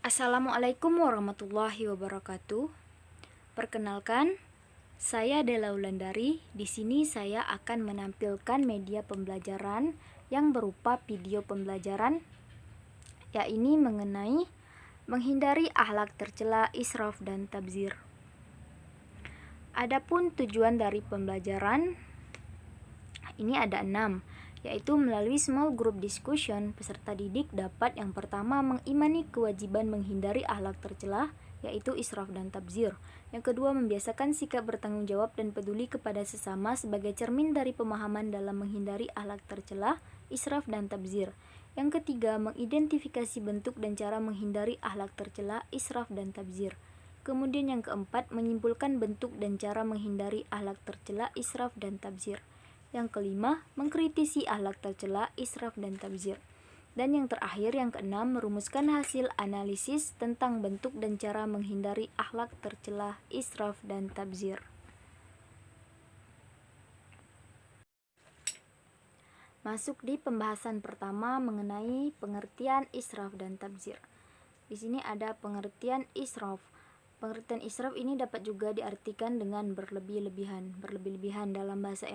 Assalamualaikum warahmatullahi wabarakatuh. Perkenalkan, saya Dela Wulandari. Di sini saya akan menampilkan media pembelajaran yang berupa video pembelajaran, yaitu mengenai menghindari akhlak tercela, israf, dan tabzir. Adapun tujuan dari pembelajaran ini ada 6, yaitu melalui small group discussion, peserta didik dapat yang pertama mengimani kewajiban menghindari akhlak tercela, yaitu israf dan tabzir. Yang kedua, membiasakan sikap bertanggung jawab dan peduli kepada sesama sebagai cermin dari pemahaman dalam menghindari akhlak tercela, israf dan tabzir. Yang ketiga, mengidentifikasi bentuk dan cara menghindari akhlak tercela, israf dan tabzir. Kemudian yang keempat, menyimpulkan bentuk dan cara menghindari akhlak tercela, israf dan tabzir. Yang kelima, mengkritisi akhlak tercela, israf dan tabzir. Dan yang terakhir, yang keenam, merumuskan hasil analisis tentang bentuk dan cara menghindari akhlak tercela, israf dan tabzir. Masuk di pembahasan pertama mengenai pengertian israf dan tabzir. Di sini ada pengertian israf. Pengertian israf ini dapat juga diartikan dengan berlebih-lebihan. Berlebih-lebihan dalam bahasa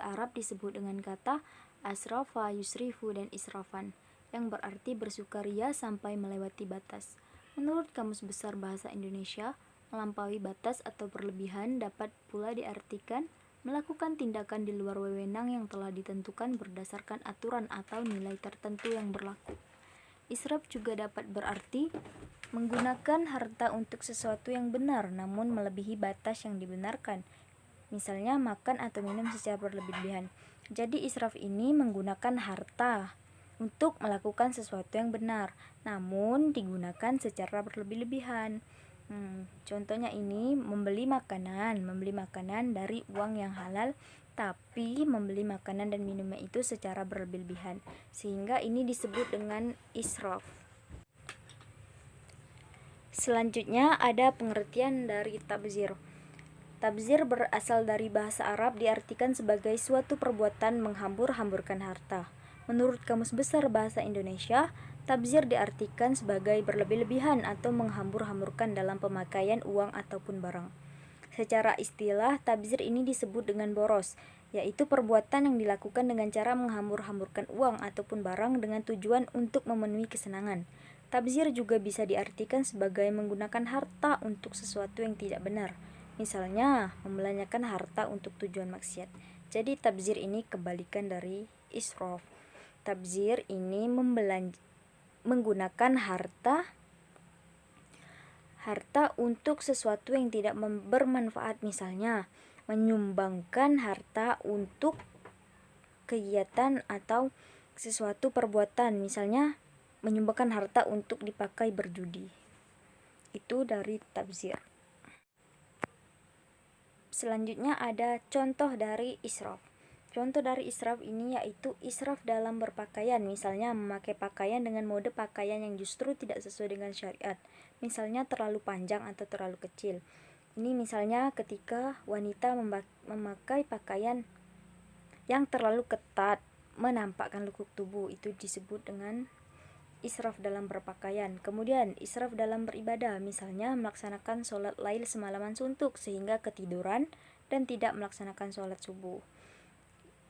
Arab disebut dengan kata asrafa, yusrifu, dan israfan, yang berarti bersukaria sampai melewati batas. Menurut Kamus Besar Bahasa Indonesia, melampaui batas atau berlebihan dapat pula diartikan melakukan tindakan di luar wewenang yang telah ditentukan berdasarkan aturan atau nilai tertentu yang berlaku. Israf juga dapat berarti menggunakan harta untuk sesuatu yang benar namun melebihi batas yang dibenarkan. Misalnya makan atau minum secara berlebihan. Jadi israf ini menggunakan harta untuk melakukan sesuatu yang benar, namun digunakan secara berlebih-lebihan. Contohnya ini membeli makanan dari uang yang halal, tapi membeli makanan dan minumnya itu secara berlebih-lebihan, sehingga ini disebut dengan israf. Selanjutnya ada pengertian dari tabzir. Tabzir berasal dari bahasa Arab, diartikan sebagai suatu perbuatan menghambur-hamburkan harta. Menurut Kamus Besar Bahasa Indonesia, tabzir diartikan sebagai berlebih-lebihan atau menghambur-hamburkan dalam pemakaian uang ataupun barang. Secara istilah, tabzir ini disebut dengan boros, yaitu perbuatan yang dilakukan dengan cara menghambur-hamburkan uang ataupun barang dengan tujuan untuk memenuhi kesenangan. Tabzir juga bisa diartikan sebagai menggunakan harta untuk sesuatu yang tidak benar. Misalnya, membelanjakan harta untuk tujuan maksiat. Jadi tabzir ini kebalikan dari israf. Tabzir ini menggunakan harta untuk sesuatu yang tidak bermanfaat. Misalnya, menyumbangkan harta untuk kegiatan atau sesuatu perbuatan. Misalnya, menyumbangkan harta untuk dipakai berjudi. Itu dari tabzir. Selanjutnya ada contoh dari israf. Contoh dari israf ini yaitu israf dalam berpakaian, misalnya memakai pakaian dengan mode pakaian yang justru tidak sesuai dengan syariat, misalnya terlalu panjang atau terlalu kecil. Ini misalnya ketika wanita memakai pakaian yang terlalu ketat, menampakkan lekuk tubuh, itu disebut dengan israf dalam berpakaian. Kemudian israf dalam beribadah, misalnya melaksanakan sholat lail semalaman suntuk sehingga ketiduran dan tidak melaksanakan sholat subuh.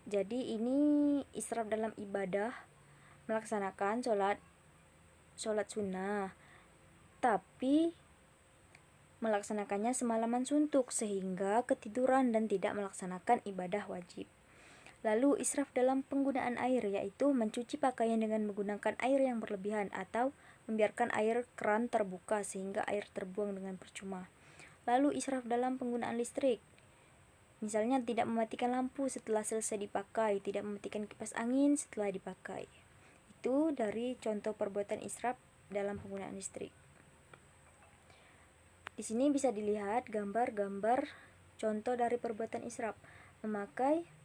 Jadi ini israf dalam ibadah, melaksanakan sholat sunnah, tapi melaksanakannya semalaman suntuk sehingga ketiduran dan tidak melaksanakan ibadah wajib. Lalu israf dalam penggunaan air, yaitu mencuci pakaian dengan menggunakan air yang berlebihan atau membiarkan air keran terbuka sehingga air terbuang dengan percuma. Lalu israf dalam penggunaan listrik, misalnya tidak mematikan lampu setelah selesai dipakai, tidak mematikan kipas angin setelah dipakai. Itu dari contoh perbuatan israf dalam penggunaan listrik. Di sini bisa dilihat gambar-gambar contoh dari perbuatan israf. Memakai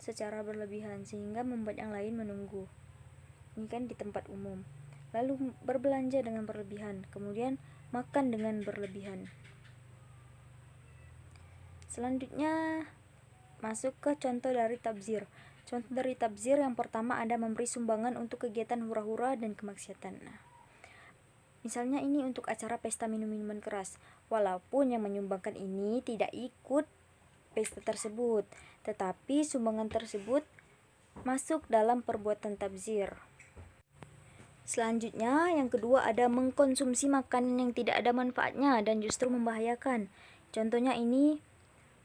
secara berlebihan sehingga membuat yang lain menunggu. Ini kan di tempat umum. Lalu berbelanja dengan berlebihan, kemudian makan dengan berlebihan. Selanjutnya masuk ke contoh dari tabzir. Contoh dari tabzir yang pertama ada memberi sumbangan untuk kegiatan hura-hura dan kemaksiatan. Misalnya ini untuk acara pesta minum minuman keras, walaupun yang menyumbangkan ini tidak ikut pesta tersebut, tetapi sumbangan tersebut masuk dalam perbuatan tabzir. Selanjutnya, yang kedua ada mengkonsumsi makanan yang tidak ada manfaatnya dan justru membahayakan. Contohnya ini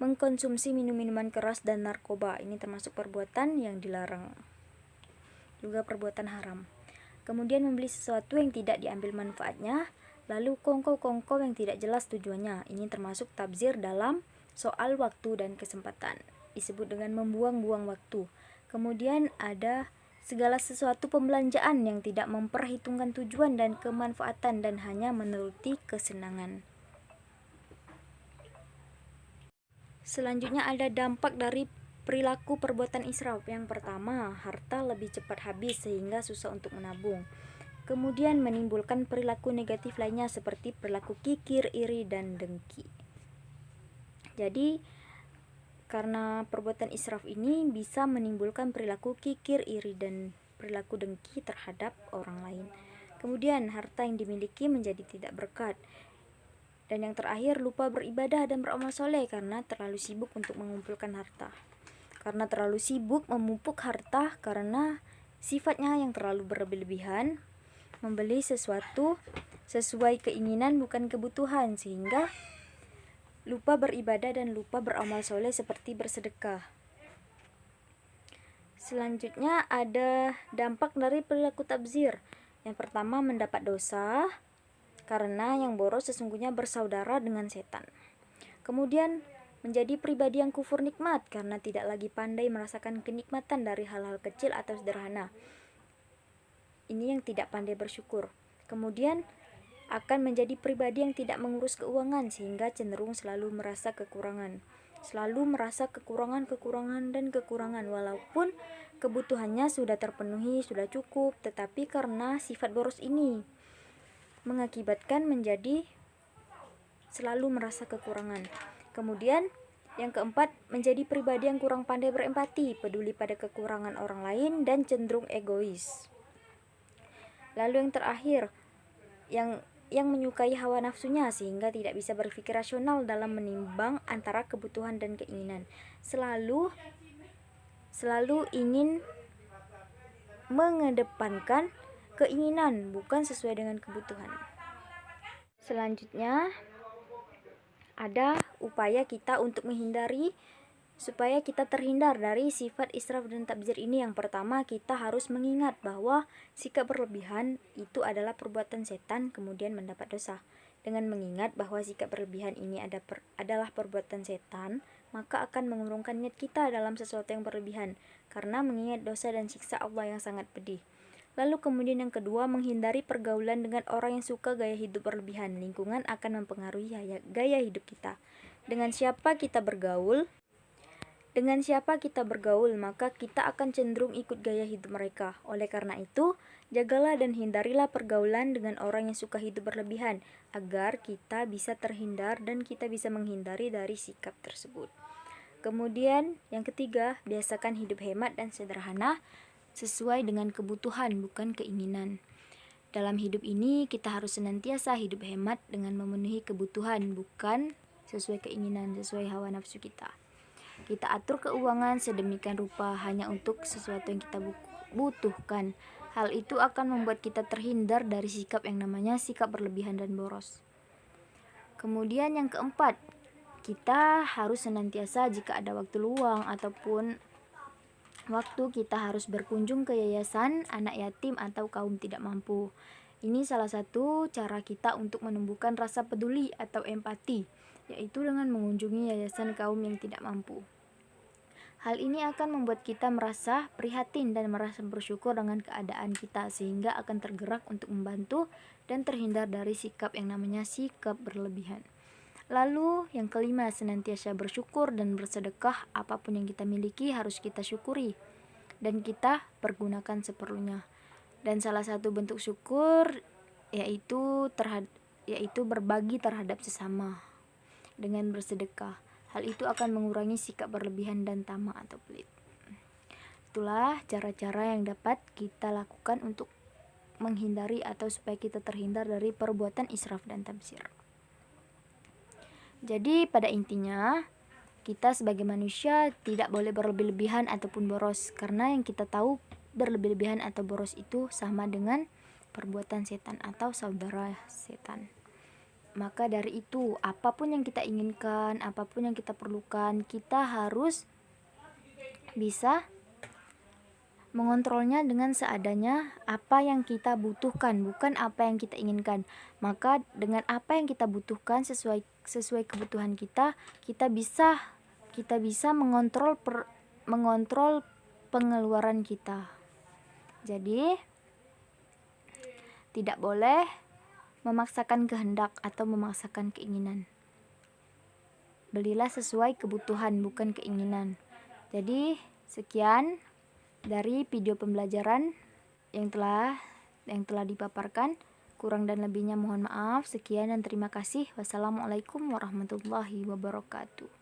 mengkonsumsi minum-minuman keras dan narkoba. Ini termasuk perbuatan yang dilarang, juga perbuatan haram. Kemudian membeli sesuatu yang tidak diambil manfaatnya, lalu kongko-kongko yang tidak jelas tujuannya. Ini termasuk tabzir dalam soal waktu dan kesempatan, disebut dengan membuang-buang waktu. Kemudian ada segala sesuatu pembelanjaan yang tidak memperhitungkan tujuan dan kemanfaatan dan hanya menuruti kesenangan. Selanjutnya ada dampak dari perilaku perbuatan israf. Yang pertama, harta lebih cepat habis sehingga susah untuk menabung. Kemudian menimbulkan perilaku negatif lainnya seperti perilaku kikir, iri, dan dengki. Jadi, karena perbuatan israf ini bisa menimbulkan perilaku kikir, iri, dan perilaku dengki terhadap orang lain. Kemudian, harta yang dimiliki menjadi tidak berkat. Dan yang terakhir, lupa beribadah dan beramal soleh karena terlalu sibuk untuk mengumpulkan harta. Karena terlalu sibuk memupuk harta karena sifatnya yang terlalu berlebihan, membeli sesuatu sesuai keinginan bukan kebutuhan, sehingga lupa beribadah dan lupa beramal soleh seperti bersedekah. Selanjutnya ada dampak dari perilaku tabzir. Yang pertama, mendapat dosa karena yang boros sesungguhnya bersaudara dengan setan. Kemudian menjadi pribadi yang kufur nikmat karena tidak lagi pandai merasakan kenikmatan dari hal-hal kecil atau sederhana. Ini yang tidak pandai bersyukur. Kemudian akan menjadi pribadi yang tidak mengurus keuangan sehingga cenderung selalu merasa kekurangan. Selalu merasa kekurangan dan kekurangan walaupun kebutuhannya sudah terpenuhi, sudah cukup, tetapi karena sifat boros ini mengakibatkan menjadi selalu merasa kekurangan. Kemudian yang keempat, menjadi pribadi yang kurang pandai berempati, peduli pada kekurangan orang lain, dan cenderung egois. Lalu yang terakhir, yang menyukai hawa nafsunya sehingga tidak bisa berpikir rasional dalam menimbang antara kebutuhan dan keinginan. Selalu ingin mengedepankan keinginan bukan sesuai dengan kebutuhan. Selanjutnya ada upaya kita untuk supaya kita terhindar dari sifat israf dan tabzir ini. Yang pertama, kita harus mengingat bahwa sikap berlebihan itu adalah perbuatan setan, kemudian mendapat dosa. Dengan mengingat bahwa sikap berlebihan ini adalah perbuatan setan, maka akan mengurungkan niat kita dalam sesuatu yang berlebihan, karena mengingat dosa dan siksa Allah yang sangat pedih. Lalu kemudian yang kedua, menghindari pergaulan dengan orang yang suka gaya hidup berlebihan. Lingkungan akan mempengaruhi gaya hidup kita. Dengan siapa kita bergaul, maka kita akan cenderung ikut gaya hidup mereka. Oleh karena itu, jagalah dan hindarilah pergaulan dengan orang yang suka hidup berlebihan, agar kita bisa terhindar dan kita bisa menghindari dari sikap tersebut. Kemudian yang ketiga, biasakan hidup hemat dan sederhana sesuai dengan kebutuhan, bukan keinginan. Dalam hidup ini, kita harus senantiasa hidup hemat dengan memenuhi kebutuhan, bukan sesuai keinginan, sesuai hawa nafsu kita. Kita atur keuangan sedemikian rupa hanya untuk sesuatu yang kita butuhkan. Hal itu akan membuat kita terhindar dari sikap yang namanya sikap berlebihan dan boros. Kemudian yang keempat, kita harus senantiasa jika ada waktu luang ataupun waktu, kita harus berkunjung ke yayasan anak yatim atau kaum tidak mampu. Ini salah satu cara kita untuk menumbuhkan rasa peduli atau empati, yaitu dengan mengunjungi yayasan kaum yang tidak mampu. Hal ini akan membuat kita merasa prihatin dan merasa bersyukur dengan keadaan kita, sehingga akan tergerak untuk membantu dan terhindar dari sikap yang namanya sikap berlebihan. Lalu yang kelima, senantiasa bersyukur dan bersedekah. Apapun yang kita miliki harus kita syukuri dan kita pergunakan seperlunya. Dan salah satu bentuk syukur yaitu berbagi terhadap sesama dengan bersedekah. Hal itu akan mengurangi sikap berlebihan dan tamak atau pelit. Itulah cara-cara yang dapat kita lakukan untuk menghindari atau supaya kita terhindar dari perbuatan israf dan tabdzir. Jadi pada intinya kita sebagai manusia tidak boleh berlebih-lebihan ataupun boros, karena yang kita tahu berlebih-lebihan atau boros itu sama dengan perbuatan setan atau saudara setan. Maka dari itu, apapun yang kita inginkan, apapun yang kita perlukan, kita harus bisa mengontrolnya dengan seadanya apa yang kita butuhkan, bukan apa yang kita inginkan. Maka dengan apa yang kita butuhkan sesuai kebutuhan kita bisa mengontrol pengeluaran kita. Jadi tidak boleh memaksakan kehendak atau memaksakan keinginan. Belilah sesuai kebutuhan, bukan keinginan. Jadi sekian dari video pembelajaran yang telah dipaparkan. Kurang dan lebihnya mohon maaf. Sekian dan terima kasih. Wassalamualaikum warahmatullahi wabarakatuh.